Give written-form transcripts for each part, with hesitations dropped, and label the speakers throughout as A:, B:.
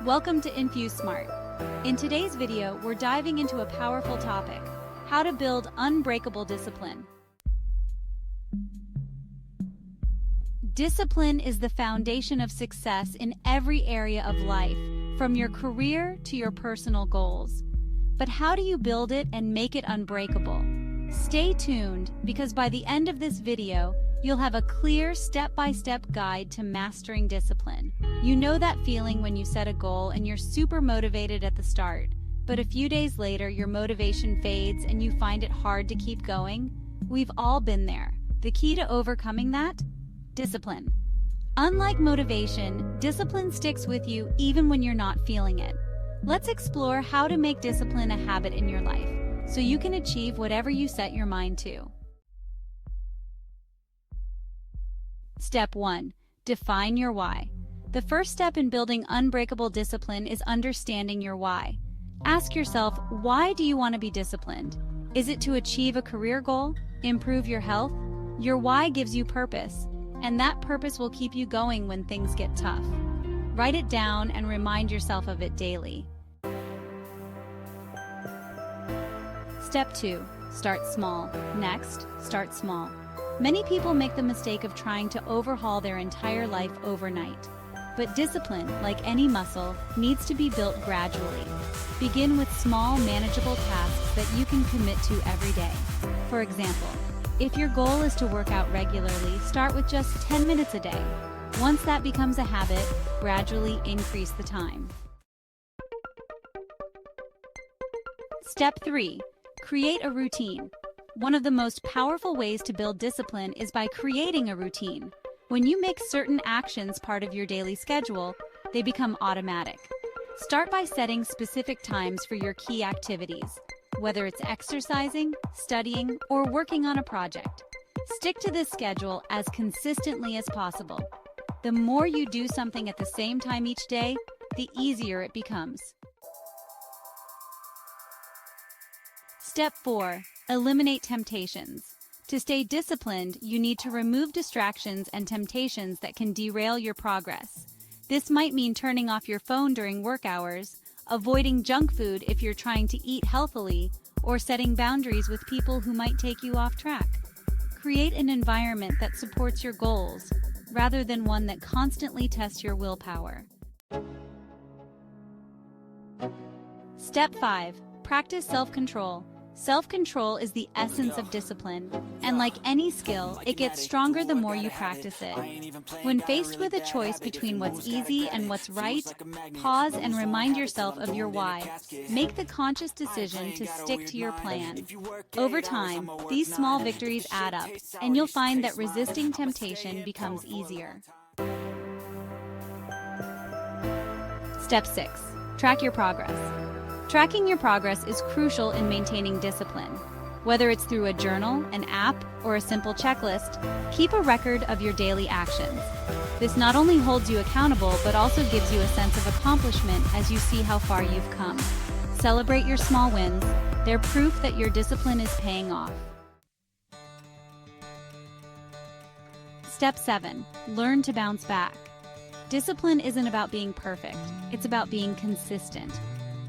A: Welcome to InfuseSmart. In today's video, we're diving into a powerful topic: how to build unbreakable discipline. Discipline is the foundation of success in every area of life, from your career to your personal goals. But how do you build it and make it unbreakable? Stay tuned, because by the end of this video, you'll have a clear step-by-step guide to mastering discipline. You know that feeling when you set a goal and you're super motivated at the start, but a few days later your motivation fades and you find it hard to keep going? We've all been there. The key to overcoming that? Discipline. Unlike motivation, discipline sticks with you even when you're not feeling it. Let's explore how to make discipline a habit in your life, so you can achieve whatever you set your mind to. Step 1. Define your why. The first step in building unbreakable discipline is understanding your why. Ask yourself, why do you want to be disciplined? Is it to achieve a career goal? Improve your health? Your why gives you purpose, and that purpose will keep you going when things get tough. Write it down and remind yourself of it daily. Step 2. Start small. Next, start small. Many people make the mistake of trying to overhaul their entire life overnight. But discipline, like any muscle, needs to be built gradually. Begin with small, manageable tasks that you can commit to every day. For example, if your goal is to work out regularly, start with just 10 minutes a day. Once that becomes a habit, gradually increase the time. Step 3. Create a routine. One of the most powerful ways to build discipline is by creating a routine. When you make certain actions part of your daily schedule, they become automatic. Start by setting specific times for your key activities, whether it's exercising, studying, or working on a project. Stick to this schedule as consistently as possible. The more you do something at the same time each day, the easier it becomes. Step 4. Eliminate temptations. To stay disciplined, you need to remove distractions and temptations that can derail your progress. This might mean turning off your phone during work hours, avoiding junk food if you're trying to eat healthily, or setting boundaries with people who might take you off track. Create an environment that supports your goals, rather than one that constantly tests your willpower. Step 5. Practice self-control. Self-control is the essence of discipline, and like any skill, it gets stronger the more you practice it. When faced with a choice between what's easy and what's right, pause and remind yourself of your why. Make the conscious decision to stick to your plan. Over time, these small victories add up, and you'll find that resisting temptation becomes easier. Step 6. Track your progress. Tracking your progress is crucial in maintaining discipline. Whether it's through a journal, an app, or a simple checklist, keep a record of your daily actions. This not only holds you accountable, but also gives you a sense of accomplishment as you see how far you've come. Celebrate your small wins. They're proof that your discipline is paying off. Step 7. Learn to bounce back. Discipline isn't about being perfect. It's about being consistent.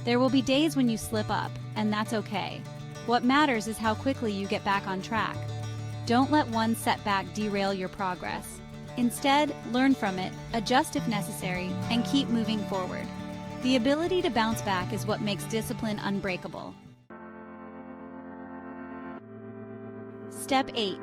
A: There will be days when you slip up, and that's okay. What matters is how quickly you get back on track. Don't let one setback derail your progress. Instead, learn from it, adjust if necessary, and keep moving forward. The ability to bounce back is what makes discipline unbreakable. Step 8.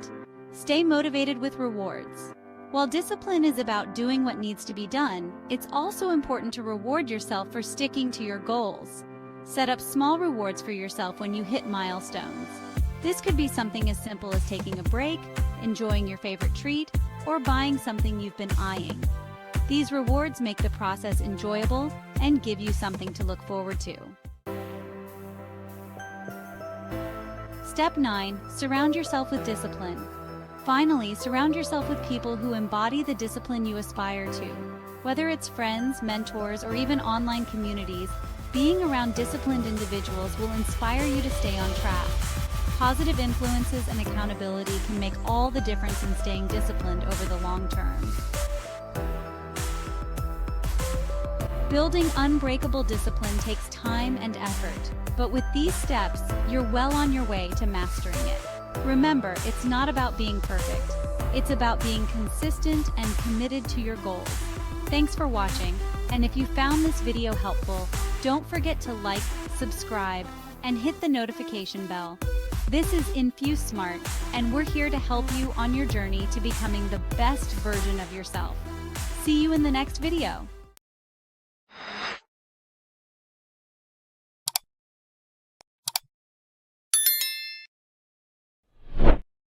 A: Stay motivated with rewards. While discipline is about doing what needs to be done, it's also important to reward yourself for sticking to your goals. Set up small rewards for yourself when you hit milestones. This could be something as simple as taking a break, enjoying your favorite treat, or buying something you've been eyeing. These rewards make the process enjoyable and give you something to look forward to. Step 9. Surround yourself with discipline. Finally, surround yourself with people who embody the discipline you aspire to. Whether it's friends, mentors, or even online communities, being around disciplined individuals will inspire you to stay on track. Positive influences and accountability can make all the difference in staying disciplined over the long term. Building unbreakable discipline takes time and effort, but with these steps, you're well on your way to mastering it. Remember, it's not about being perfect. It's about being consistent and committed to your goals. Thanks for watching, and if you found this video helpful, don't forget to like, subscribe, and hit the notification bell. This is InfuseSmart, and we're here to help you on your journey to becoming the best version of yourself. See you in the next video.